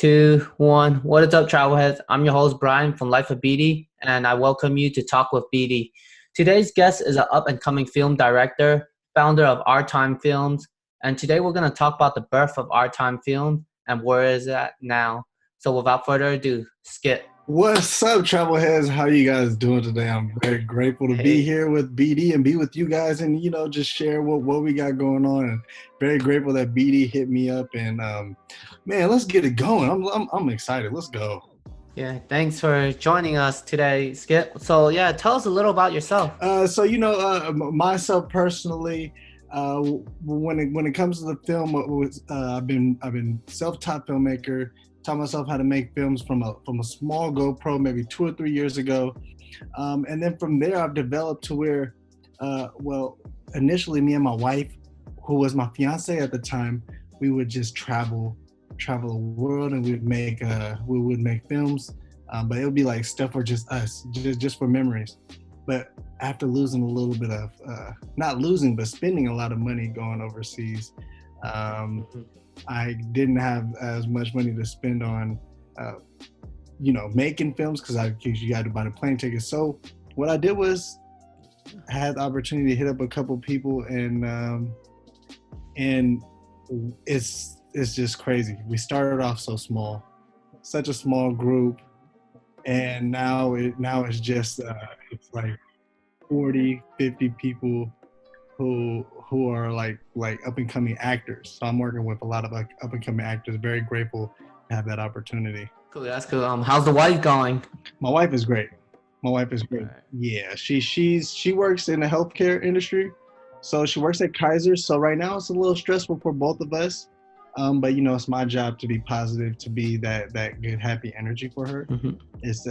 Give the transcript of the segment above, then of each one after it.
two, one. What is up, travelheads? I'm your host, Brian from LifeOfBD, and I welcome you to Talk with BD. Today's guest is an up-and-coming film director, founder of OurTimeFilms, and today we're going to talk about the birth of OurTimeFilms and where is it at now. So without further ado, Skip. What's up, travel heads? How you guys doing today? I'm very grateful to be here with BD and be with you guys and, just share what we got going on. And very grateful that BD hit me up and, man, let's get it going. I'm excited. Let's go. Yeah, thanks for joining us today, Skip. So yeah, tell us a little about yourself. Myself personally, when it comes to the film, I've been self-taught filmmaker. Taught myself how to make films from a small GoPro maybe 2 or 3 years ago, and then from there I've developed to where, initially me and my wife, who was my fiance at the time, we would just travel the world, and we would make films, but it would be like stuff for just us, just for memories. But after losing a little bit of, not losing, but spending a lot of money going overseas, I didn't have as much money to spend on, making films because you had to buy the plane tickets. So what I did was I had the opportunity to hit up a couple people, and it's just crazy. We started off so small, such a small group, and now it's just it's like 40, 50 people who are like up and coming actors. So I'm working with a lot of up and coming actors. Very grateful to have that opportunity. Cool, that's cool. How's the wife going? My wife is great. Right. Yeah, she works in the healthcare industry. So she works at Kaiser. So right now it's a little stressful for both of us. But it's my job to be positive, to be that good, happy energy for her. Mm-hmm. It's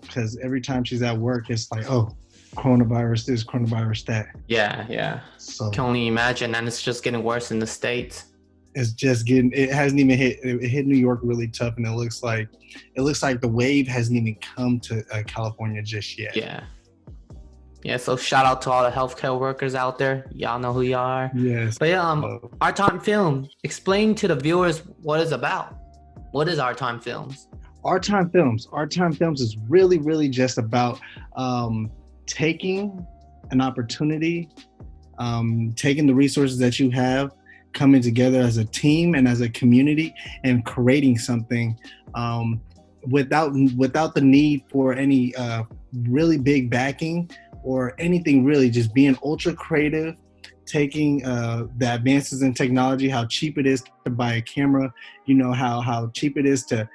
because every time she's at work, it's like, oh, coronavirus this, coronavirus that. Yeah. So can only imagine, and it's just getting worse in the States. It hasn't even hit. It hit New York really tough, and it looks like the wave hasn't even come to California just yet. Yeah, so shout out to all the healthcare workers out there. Y'all know who you are. Yes. But OurTimeFilms. Explain to the viewers what it's about. What is OurTimeFilms? OurTimeFilms is really, really just about taking an opportunity, taking the resources that you have, coming together as a team and as a community, and creating something without the need for any really big backing or anything, really just being ultra creative, taking the advances in technology, how cheap it is to buy a camera, how cheap it is to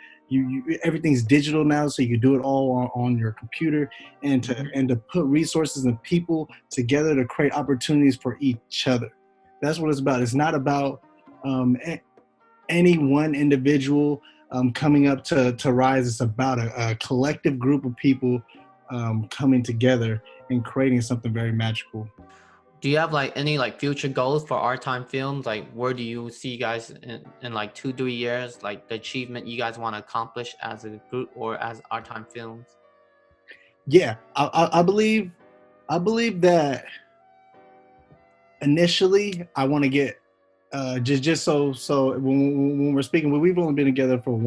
everything's digital now, so you can do it all on your computer, and to put resources and people together to create opportunities for each other. That's what it's about. It's not about any one individual coming up to rise. It's about a collective group of people coming together and creating something very magical. Do you have any future goals for OurTimeFilms? Where do you see you guys in 2-3 years? The achievement you guys want to accomplish as a group or as OurTimeFilms? Yeah, I believe that initially I want to get just so when we're speaking, we've only been together for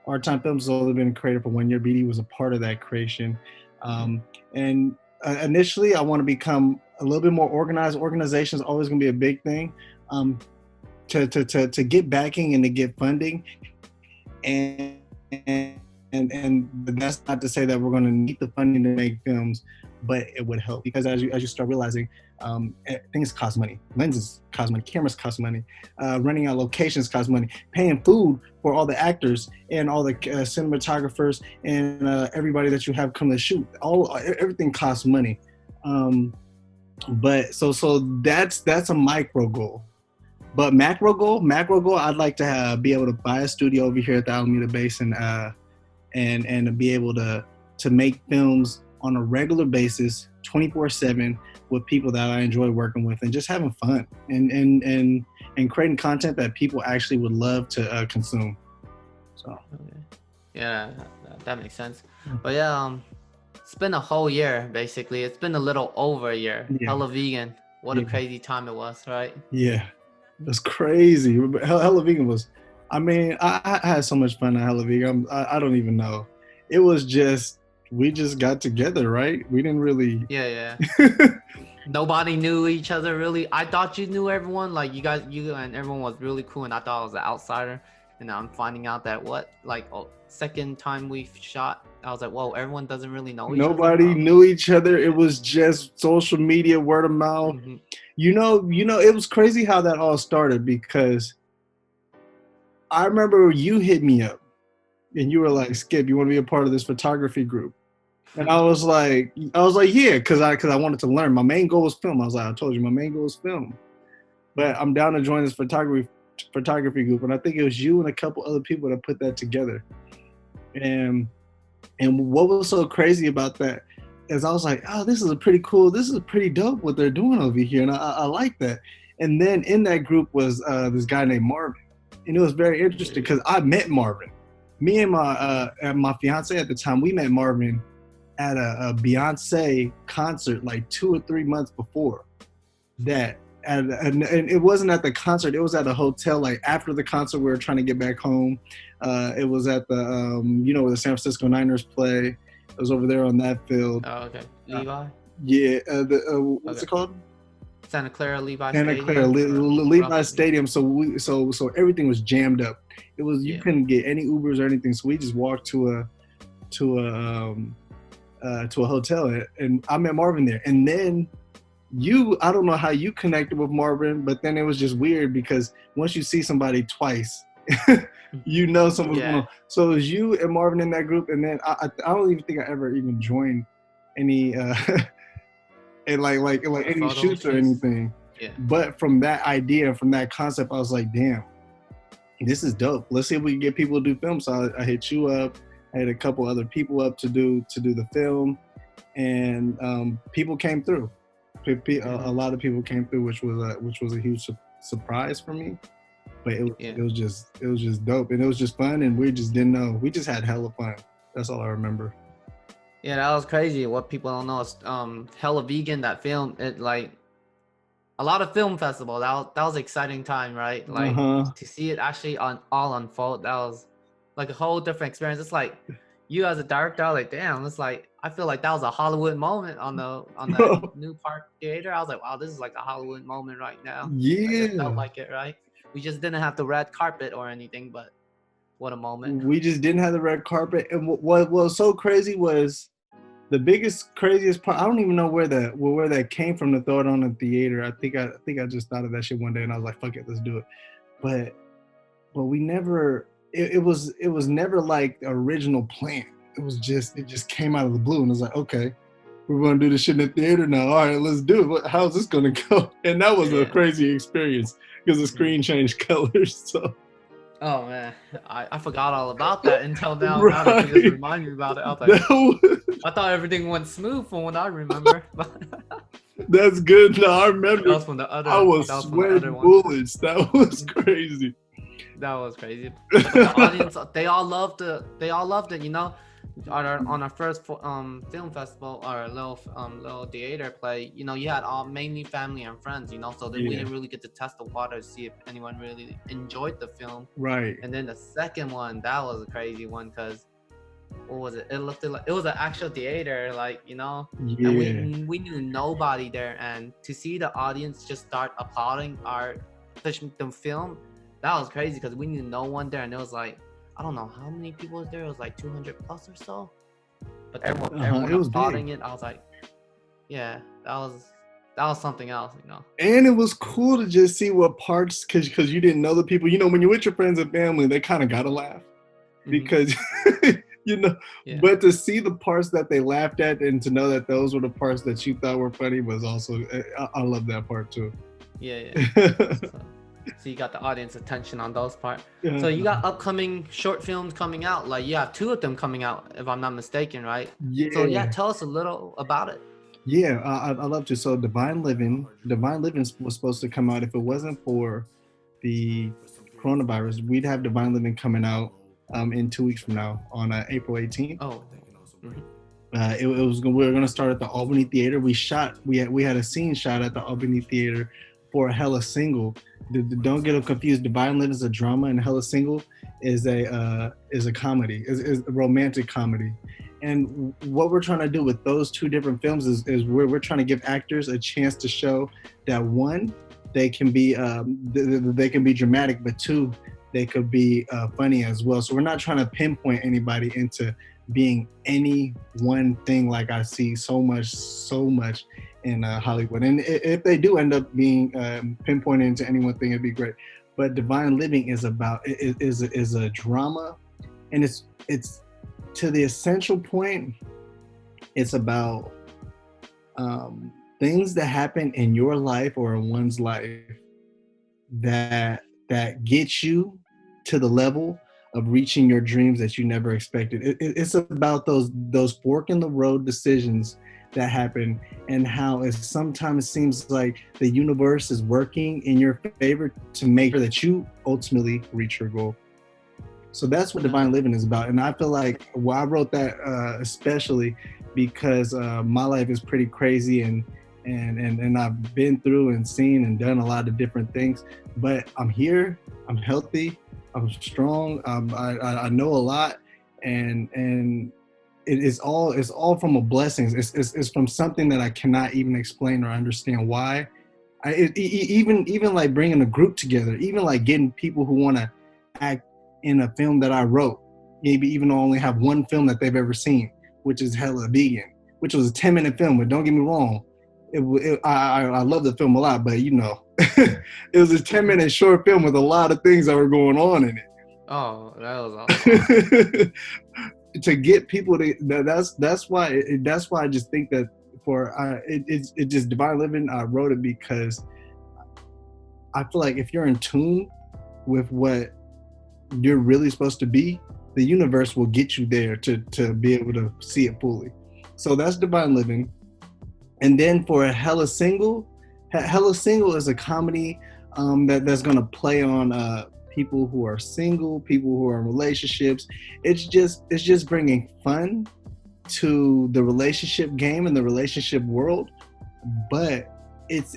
OurTimeFilms has only been created for 1 year. BD was a part of that creation, and initially I want to become a little bit more organized. Organization is always going to be a big thing, to get backing and to get funding, and that's not to say that we're going to need the funding to make films, but it would help, because as you start realizing, things cost money. Lenses cost money, cameras cost money, renting out locations cost money, paying food for all the actors and all the cinematographers and everybody that you have come to shoot. Everything costs money. But so that's a micro goal. But macro goal, I'd like to be able to buy a studio over here at the Alameda base and to be able to make films on a regular basis, 24/7, with people that I enjoy working with, and just having fun and creating content that people actually would love to consume. So, yeah, that makes sense. But yeah, it's been a whole year basically. It's been a little over a year. Yeah. Hella Vegan. What a crazy time it was, right? Yeah, it was crazy. Hella Vegan was I mean, I had so much fun at Hella Vegan. I don't even know. It was just, we just got together, right? We didn't really. Yeah. Nobody knew each other really. I thought you knew everyone. Like you and everyone was really cool, and I thought I was an outsider. And I'm finding out that second time we shot, I was like, whoa, everyone doesn't really know each other. Nobody knew each other. It was just social media, word of mouth. Mm-hmm. You know, it was crazy how that all started, because I remember you hit me up and you were like, Skip, you want to be a part of this photography group? And I was like, yeah, because I wanted to learn. My main goal was film. I was like, I told you, my main goal was film. But I'm down to join this photography group. And I think it was you and a couple other people that put that together. And what was so crazy about that is I was like, oh, this is pretty dope what they're doing over here. And I like that. And then in that group was this guy named Marvin. And it was very interesting because I met Marvin. Me and my fiance at the time, we met Marvin at a Beyonce concert like 2 or 3 months before that. And it wasn't at the concert, it was at a hotel. Like after the concert, we were trying to get back home. It was at the, where the San Francisco Niners play. It was over there on that field. Oh, okay. Levi? Yeah. What's it called? Santa Clara Levi Santa Stadium. Clara Levi Stadium. So everything was jammed up. It was, you couldn't get any Ubers or anything. So we just walked to a hotel, and I met Marvin there. And then I don't know how you connected with Marvin, but then it was just weird because once you see somebody twice, you know someone's going on. So it was you and Marvin in that group, and then I don't even think I ever even joined any and like any shoots or anything. Yeah. But from that idea, from that concept, I was like, damn, this is dope. Let's see if we can get people to do film. So I hit you up. I had a couple other people up to do the film, and people came through. A lot of people came through, which was a huge surprise for me. But it was just dope, and it was just fun, and we just didn't know. We just had hella fun. That's all I remember. Yeah, that was crazy. What people don't know is Hella Vegan, that film, it like a lot of film festival. That was an exciting time, right? Like to see it actually all unfold. That was like a whole different experience. It's like you as a director, like, damn, it's like I feel like that was a Hollywood moment on the new park theater. I was like, wow, this is like a Hollywood moment right now. Yeah, it felt like it, right? We just didn't have the red carpet or anything, but what a moment. We just didn't have the red carpet. And what was so crazy was the craziest part. I don't even know where that came from to throw it on the theater. I think I just thought of that shit one day, and I was like, fuck it, let's do it. But we never. It was never like the original plan. It just came out of the blue, and it was like, okay, we're gonna do this shit in the theater now. All right, let's do it. How's this gonna go? And that was a crazy experience because the screen changed colors. So. Oh man, I forgot all about that until now. Right. Now that you just remind me about it, I was like, I thought everything went smooth from what I remember. That's good. No, I remember. That was from the other. I was sweating bullets. That was crazy. That was crazy. But the audience, they all loved it. You know, on our first film festival, or little theater play, you know, you had mainly family and friends, you know, so we didn't really get to test the water to see if anyone really enjoyed the film. Right. And then the second one, that was a crazy one because what was it? It looked like it was an actual theater, like, you know, and we knew nobody there, and to see the audience just start applauding the film, that was crazy because we knew no one there, and it was like, I don't know how many people was there. It was like 200 plus or so. But everyone was applauding it. I was like, yeah, that was something else, you know. And it was cool to just see what parts, because you didn't know the people. You know, when you're with your friends and family, they kind of gotta laugh because you know. Yeah. But to see the parts that they laughed at and to know that those were the parts that you thought were funny was also, I love that part too. Yeah. So you got the audience attention on those parts. So you got upcoming short films coming out. Like you have 2 of them coming out, if I'm not mistaken, right? Yeah. So tell us a little about it. Yeah, I'd love to. So Divine Living was supposed to come out. If it wasn't for the coronavirus, we'd have Divine Living coming out in 2 weeks from now on April 18th. Oh. We were gonna start at the Albany Theater. We had a scene shot at the Albany Theater for Hella Single, don't get them confused. Divine Living is a drama, and Hella Single is a comedy, is a romantic comedy. And what we're trying to do with those two different films is we're trying to give actors a chance to show that one, they can be dramatic, but two, they could be funny as well. So we're not trying to pinpoint anybody into being any one thing like I see so much in Hollywood. And if they do end up being pinpointed into any one thing, it'd be great. But Divine Living is a drama, and it's to the essential point. It's about things that happen in your life or in one's life that get you to the level of reaching your dreams that you never expected. It's about those fork in the road decisions that happen, and how it sometimes seems like the universe is working in your favor to make sure that you ultimately reach your goal. So that's what Divine Living is about. And I feel like, well, I wrote that especially because my life is pretty crazy, and I've been through and seen and done a lot of different things, but I'm here, I'm healthy, I'm strong, I know a lot, and it's all from a blessing. It's from something that I cannot even explain or understand why. Even like bringing a group together, even like getting people who want to act in a film that I wrote, maybe even only have one film that they've ever seen, which is Hella Vegan, which was a 10-minute film. But don't get me wrong, I love the film a lot, but you know, it was a 10-minute short film with a lot of things that were going on in it. Oh, that was awesome. To get people to that's why I just think that it's just Divine Living. I wrote it because I feel like if you're in tune with what you're really supposed to be, the universe will get you there to be able to see it fully. So that's Divine Living. And then for Hella Single is a comedy that's gonna play on people who are single, people who are in relationships. It's just bringing fun to the relationship game and the relationship world, but it's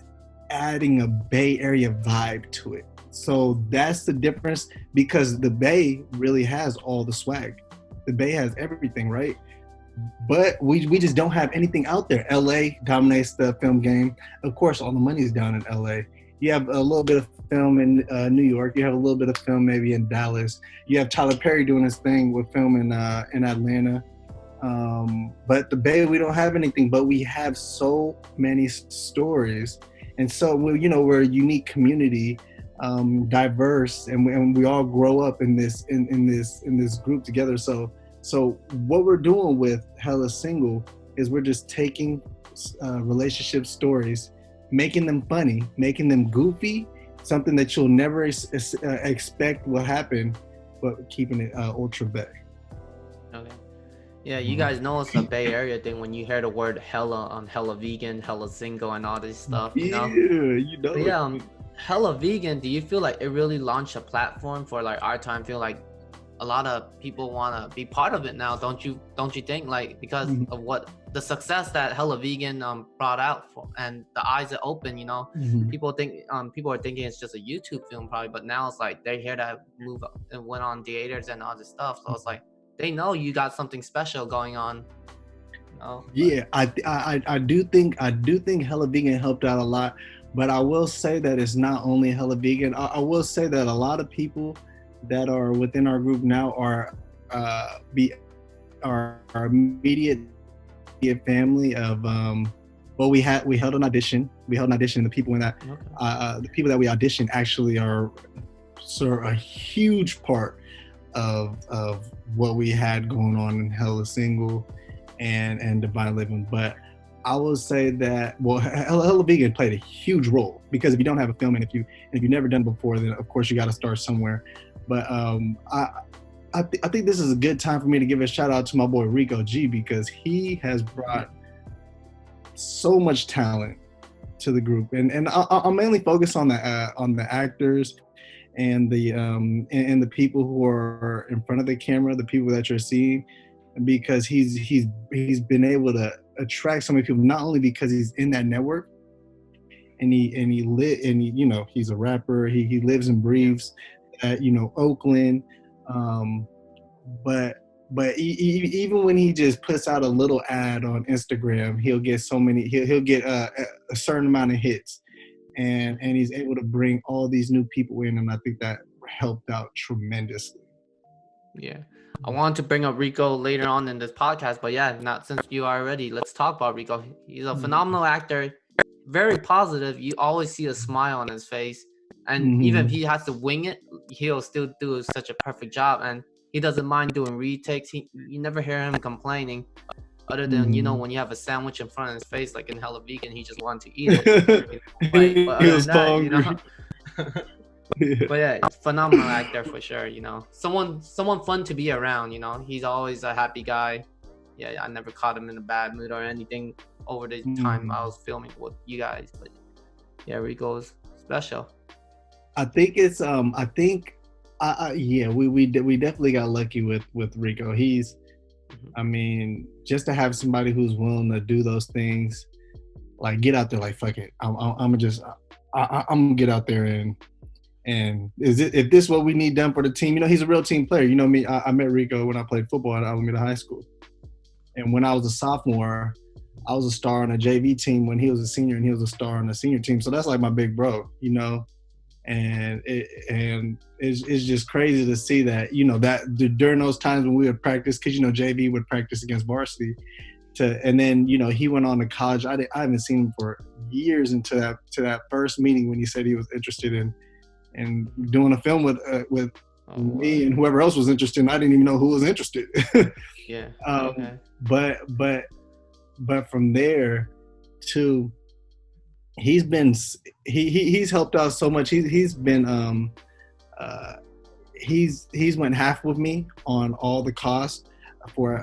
adding a Bay Area vibe to it. So that's the difference, because the Bay really has all the swag. The Bay has everything, right? But we just don't have anything out there. LA dominates the film game. Of course, all the money is down in LA. You have a little bit of film in New York. You have a little bit of film maybe in Dallas. You have Tyler Perry doing his thing with film in Atlanta. But the Bay, we don't have anything, but we have so many stories. And so, we're a unique community, diverse, and we all grow up in this group together. So what we're doing with Hella Single is we're just taking relationship stories, making them funny, making them goofy, something that you'll never expect will happen, but keeping it ultra Bay. Okay. Yeah, you guys know it's a Bay Area thing when you hear the word hella on Hella Vegan, Hella Single, and all this stuff, you know? Yeah, you know. But yeah, Hella Vegan, do you feel like it really launched a platform for like our time? Feel like a lot of people want to be part of it now, don't you think? Like, because of what the success that Hella Vegan brought out and the eyes it opened, people are thinking it's just a YouTube film probably, but now it's like they hear that move up and went on theaters and all this stuff, so it's like they know you got something special going on. Yeah, I do think Hella Vegan helped out a lot, but I will say that it's not only Hella Vegan. I will say that a lot of people that are within our group now are our immediate family of we held an audition. And the people in that the people that we auditioned actually are sort of a huge part of what we had going on in Hella Single and Divine Living. But I will say that Hella Vegan played a huge role, because if you don't have a film and if you've never done it before, then of course you got to start somewhere. But I think this is a good time for me to give a shout out to my boy Rico G, because he has brought so much talent to the group, and I'll mainly focus on the actors and the people who are in front of the camera, the people that you're seeing, because he's been able to attract so many people, not only because he's in that network, you know, he's a rapper. He lives and breathes at, you know, Oakland. Um, but even when he just puts out a little ad on Instagram, he'll get so many. He'll get a certain amount of hits, and he's able to bring all these new people in, and I think that helped out tremendously. Yeah. I wanted to bring up Rico later on in this podcast, but yeah, not since you are ready. Let's talk about Rico. He's a phenomenal actor, very positive. You always see a smile on his face. And even if he has to wing it, he'll still do such a perfect job. And he doesn't mind doing retakes. You never hear him complaining, other than, you know, when you have a sandwich in front of his face, like in Hella Vegan, he just wanted to eat it. But other than that, you know. But yeah, phenomenal actor for sure. You know, someone fun to be around. You know, he's always a happy guy. Yeah, I never caught him in a bad mood or anything over the time I was filming with you guys. But yeah, Rico's special. I think it's yeah, we definitely got lucky with Rico. He's, I mean, just to have somebody who's willing to do those things, like get out there, like fuck it, I'm gonna get out there and if this is what we need done for the team, you know, he's a real team player. You know me, I met Rico when I played football at Alameda High School, and when I was a sophomore, I was a star on a JV team when he was a senior, and he was a star on the senior team. So that's like my big bro, you know. And it's just crazy to see that, you know, that during those times when we would practice, because, you know, JV would practice against varsity, and then, you know, he went on to college. I haven't seen him for years into that first meeting when he said he was interested in doing a film with me and whoever else was interested. And I didn't even know who was interested. Yeah. Okay. But from there to, he's helped out so much. He's went half with me on all the costs for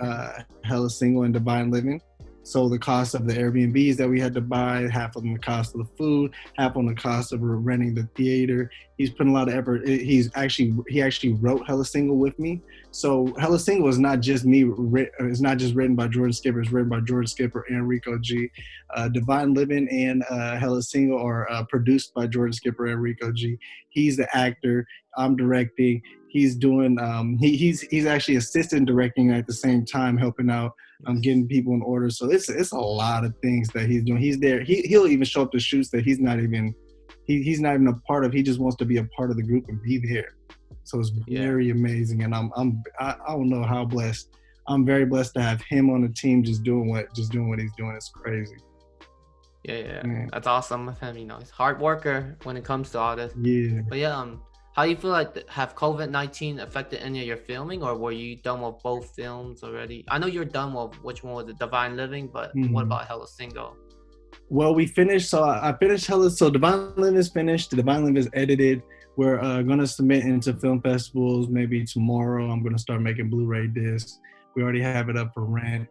Hella Single and Divine Living. So the cost of the Airbnbs that we had to buy, half on the cost of the food, half on the cost of renting the theater. He's put a lot of effort. He actually wrote Hella Single with me. So Hella Single is not just me. It's not just written by Jordan Skipper. It's written by Jordan Skipper and Rico G. Divine Living and Hella Single are produced by Jordan Skipper and Rico G. He's the actor. I'm directing. He's doing. He's actually assistant directing at the same time, helping out. I'm getting people in order. So it's a lot of things that he's doing. He's there. He'll even show up to shoots that he's not even a part of. He just wants to be a part of the group and be there. So it's very amazing. And I don't know how blessed. I'm very blessed to have him on the team just doing what he's doing. It's crazy. Yeah. That's awesome with him. You know, he's a hard worker when it comes to all this. Yeah. But yeah, how do you feel like have COVID-19 affected any of your filming, or were you done with both films already? I know you're done with, which one was it, Divine Living, but what about Hella Single? Well, we finished. So I finished Hella. So Divine Living is finished. The Divine Living is edited. We're going to submit into film festivals maybe tomorrow. I'm going to start making Blu-ray discs. We already have it up for rent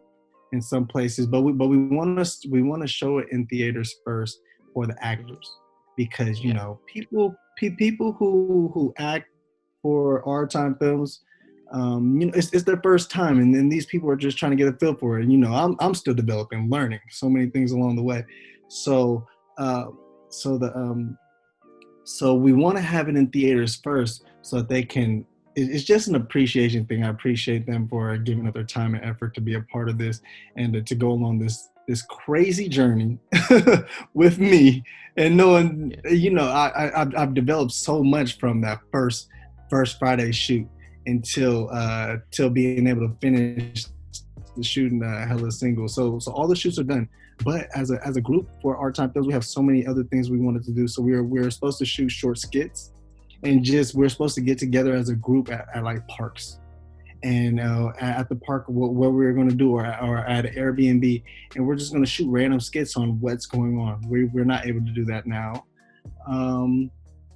in some places, but we want to show it in theaters first for the actors, because you know people who act for OurTimeFilms, you know, it's their first time, and then these people are just trying to get a feel for it. And, you know, I'm still developing, learning so many things along the way. So so we want to have it in theaters first, so that they can. It's just an appreciation thing. I appreciate them for giving up their time and effort to be a part of this, and to go along this crazy journey with me, and knowing, you know, I've developed so much from that first Friday shoot until being able to finish the shooting Hella Single. So all the shoots are done. But as a group for OurTimeFilms, we have so many other things we wanted to do. So we're supposed to shoot short skits, and we're supposed to get together as a group at like parks. And at the park where we're going to do, or at an Airbnb, and we're just going to shoot random skits on what's going on. We're not able to do that now.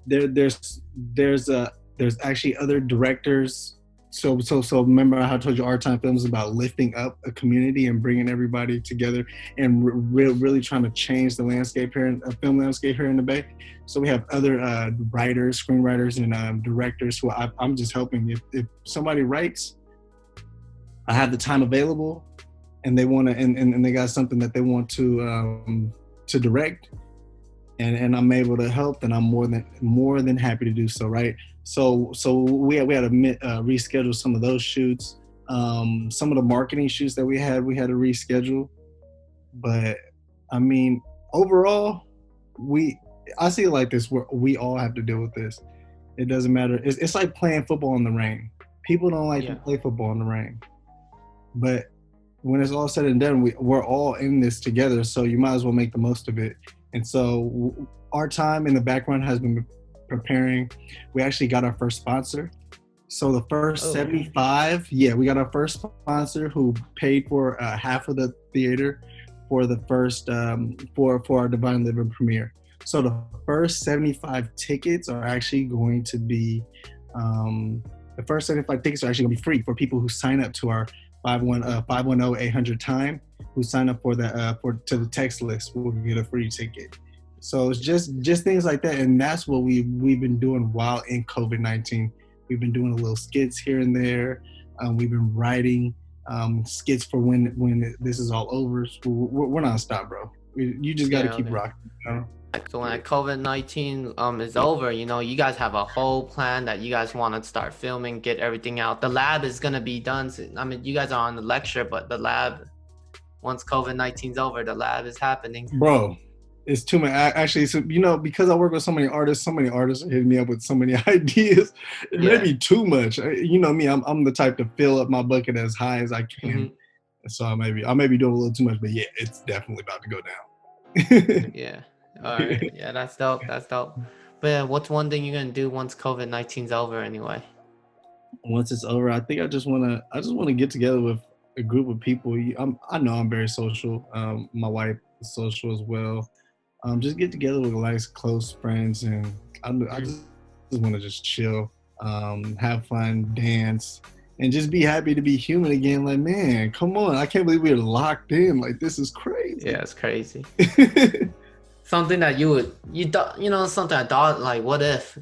There's actually other directors. So remember how I told you OurTimeFilms is about lifting up a community and bringing everybody together, and really trying to change the landscape here, film landscape here in the Bay. So we have other writers, screenwriters, and directors who I'm just helping. If somebody writes, I have the time available, and they want to, and they got something that they want to direct, and I'm able to help, then I'm more than happy to do so, right? So we had to reschedule some of those shoots. Some of the marketing shoots that we had to reschedule. But I mean, overall, I see it like this: we all have to deal with this. It doesn't matter. It's like playing football in the rain. People don't like to play football in the rain, but when it's all said and done, we're all in this together. So you might as well make the most of it. And so our time in the background has been preparing. We actually got our first sponsor. So the first 75, we got our first sponsor who paid for half of the theater for the first for our Divine Living premiere. So the first 75 tickets are actually going to be the first 75 tickets are actually going to be free for people who sign up to our 510-800-TIME, who sign up for to the text list will get a free ticket. So it's just things like that, and that's what we've been doing while in COVID-19. We've been doing a little skits here and there. We've been writing skits for when this is all over. So we're not stop, bro. You just got to keep rocking. You know? So when COVID-19 is over, you guys have a whole plan that you guys want to start filming, get everything out. The lab is going to be done. I mean, you guys are on the lecture, but the lab, once COVID-19's over, the lab is happening. Bro, it's too much. Actually, so, because I work with so many artists are hitting me up with so many ideas. It may be too much. You know me, I'm the type to fill up my bucket as high as I can. Mm-hmm. So I may be doing a little too much, but yeah, it's definitely about to go down. Yeah. All right. Yeah, that's dope. But yeah, what's one thing you're gonna do once COVID-19's over anyway? Once it's over, I think I just wanna get together with a group of people. I know I'm very social. My wife is social as well. Just get together with nice close friends, and I just want to just chill, have fun, dance, and just be happy to be human again. Like, man, come on! I can't believe we're locked in. Like, this is crazy. Yeah, it's crazy. Something that something I thought, like, what if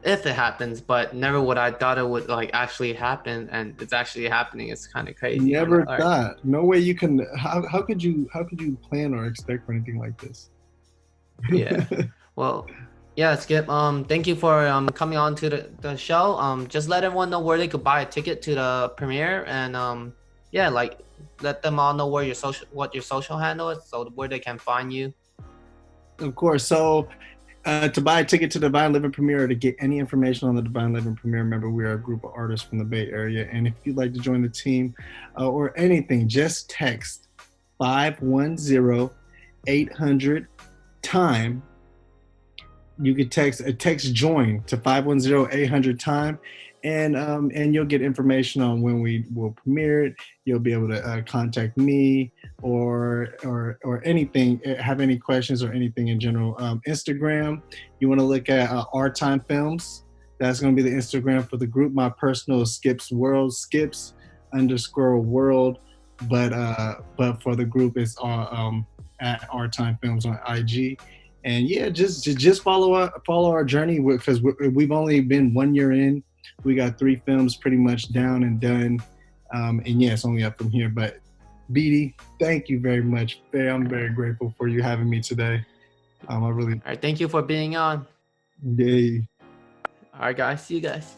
if it happens, but never would I thought it would like actually happen, and it's actually happening. It's kind of crazy. Never thought. No way you can. How could you plan or expect for anything like this? Yeah. Well, yeah, Skip. Thank you for coming on to the show. Just let everyone know where they could buy a ticket to the premiere, and let them all know what your social handle is, so where they can find you. Of course. So to buy a ticket to the Divine Living premiere, or to get any information on the Divine Living premiere, remember we are a group of artists from the Bay Area. And if you'd like to join the team or anything, just text 510-800-TIME. You could text join to 510-800-TIME. And you'll get information on when we will premiere it. You'll be able to contact me or anything, have any questions or anything in general. Instagram, you want to look at OurTimeFilms. That's going to be the Instagram for the group. My personal is Skips World, Skips_world. But for the group, it's at OurTimeFilms on IG. And yeah, just follow our journey, because we've only been 1 year in. We got 3 films pretty much down and done. And yeah, it's only up from here. But BD, thank you very much. I'm very grateful for you having me today. All right, thank you for being on. Yay. All right, guys. See you guys.